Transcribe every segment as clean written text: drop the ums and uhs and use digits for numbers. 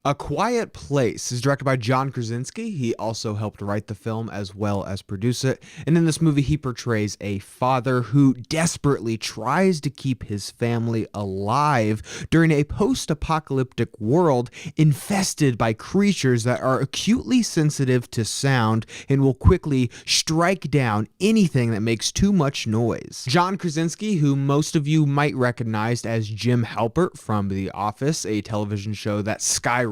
A Quiet Place is directed by John Krasinski. He also helped write the film as well as produce it. And in this movie, he portrays a father who desperately tries to keep his family alive during a post-apocalyptic world infested by creatures that are acutely sensitive to sound and will quickly strike down anything that makes too much noise. John Krasinski, who most of you might recognize as Jim Halpert from The Office, a television show that skyrocketed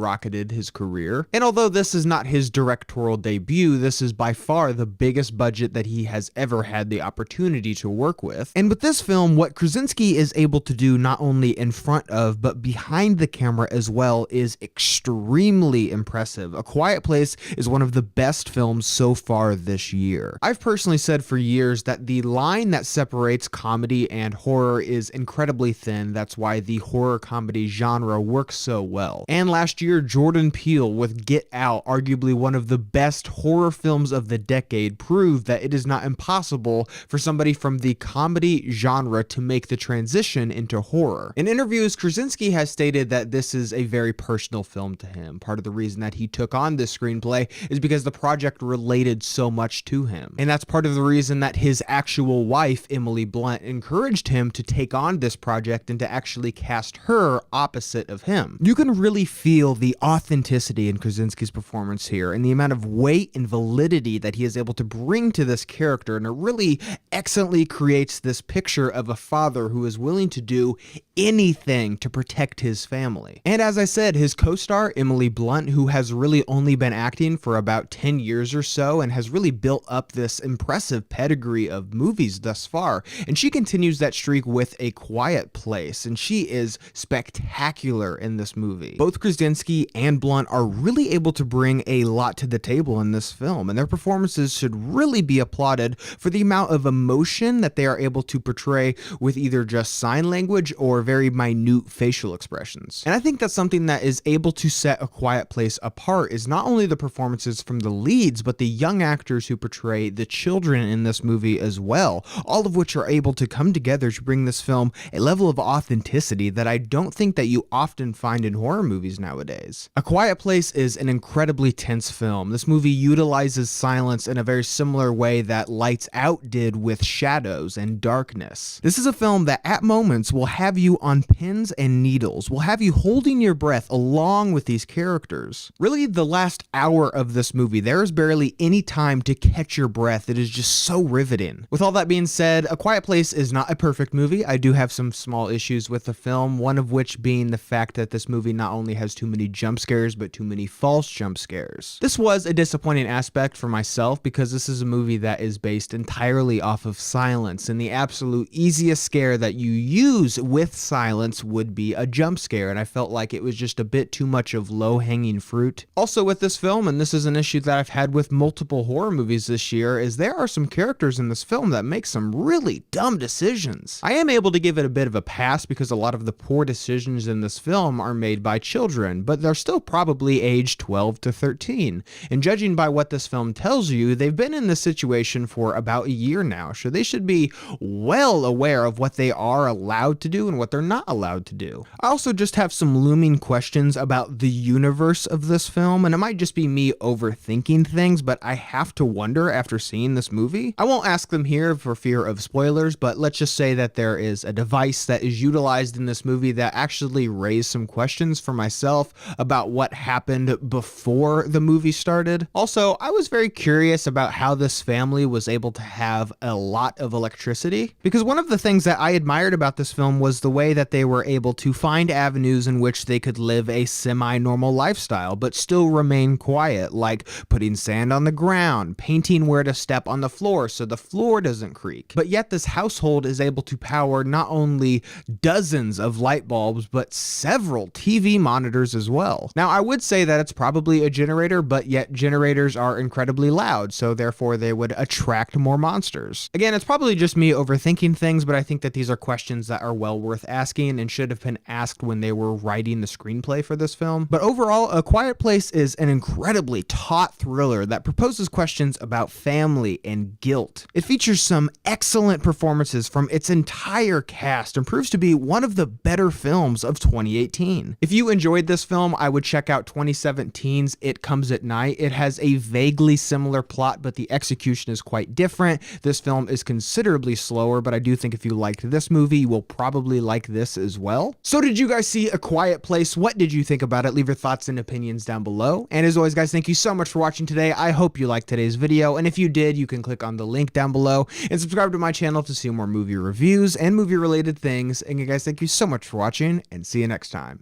his career. And although this is not his directorial debut, this is by far the biggest budget that he has ever had the opportunity to work with. And with this film, what Krasinski is able to do not only in front of, but behind the camera as well is extremely impressive. A Quiet Place is one of the best films so far this year. I've personally said for years that the line that separates comedy and horror is incredibly thin. That's why the horror comedy genre works so well. And last year, Jordan Peele with Get Out, arguably one of the best horror films of the decade, proved that it is not impossible for somebody from the comedy genre to make the transition into horror. In interviews, Krasinski has stated that this is a very personal film to him. Part of the reason that he took on this screenplay is because the project related so much to him. And that's part of the reason that his actual wife, Emily Blunt, encouraged him to take on this project and to actually cast her opposite of him. You can really feel the authenticity in Krasinski's performance here and the amount of weight and validity that he is able to bring to this character, and it really excellently creates this picture of a father who is willing to do anything to protect his family. And as I said, his co-star Emily Blunt, who has really only been acting for about 10 years or so and has really built up this impressive pedigree of movies thus far, and she continues that streak with A Quiet Place, and she is spectacular in this movie. Both Krasinski and Blunt are really able to bring a lot to the table in this film, and their performances should really be applauded for the amount of emotion that they are able to portray with either just sign language or very minute facial expressions. And I think that's something that is able to set A Quiet Place apart, is not only the performances from the leads, but the young actors who portray the children in this movie as well, all of which are able to come together to bring this film a level of authenticity that I don't think that you often find in horror movies nowadays. A Quiet Place is an incredibly tense film. This movie utilizes silence in a very similar way that Lights Out did with shadows and darkness. This is a film that at moments will have you on pins and needles, will have you holding your breath along with these characters. Really, the last hour of this movie, there is barely any time to catch your breath. It is just so riveting. With all that being said, A Quiet Place is not a perfect movie. I do have some small issues with the film, one of which being the fact that this movie not only has too many jump scares, but too many false jump scares. This was a disappointing aspect for myself because this is a movie that is based entirely off of silence, and the absolute easiest scare that you use with silence would be a jump scare, and I felt like it was just a bit too much of low-hanging fruit. Also with this film, and this is an issue that I've had with multiple horror movies this year, is there are some characters in this film that make some really dumb decisions. I am able to give it a bit of a pass because a lot of the poor decisions in this film are made by children, but they're still probably aged 12 to 13. And judging by what this film tells you, they've been in this situation for about a year now, so they should be well aware of what they are allowed to do and what they're not allowed to do. I also just have some looming questions about the universe of this film, and it might just be me overthinking things, but I have to wonder after seeing this movie. I won't ask them here for fear of spoilers, but let's just say that there is a device that is utilized in this movie that actually raised some questions for myself about what happened before the movie started. Also, I was very curious about how this family was able to have a lot of electricity, because one of the things that I admired about this film was the way that they were able to find avenues in which they could live a semi-normal lifestyle but still remain quiet, like putting sand on the ground, painting where to step on the floor so the floor doesn't creak. But yet this household is able to power not only dozens of light bulbs but several TV monitors as well. Now I would say that it's probably a generator, but yet generators are incredibly loud, so therefore they would attract more monsters. Again, it's probably just me overthinking things, but I think that these are questions that are well worth asking and should have been asked when they were writing the screenplay for this film. But overall, A Quiet Place is an incredibly taut thriller that proposes questions about family and guilt. It features some excellent performances from its entire cast and proves to be one of the better films of 2018. If you enjoyed this film, I would check out 2017's It Comes at Night. It has a vaguely similar plot, but the execution is quite different. This film is considerably slower, but I do think if you liked this movie, you will probably like this as well. So did you guys see A Quiet Place? What did you think about it? Leave your thoughts and opinions down below. And as always, guys, thank you so much for watching today. I hope you liked today's video, and if you did, you can click on the link down below and subscribe to my channel to see more movie reviews and movie related things. And you guys, thank you so much for watching, and see you next time.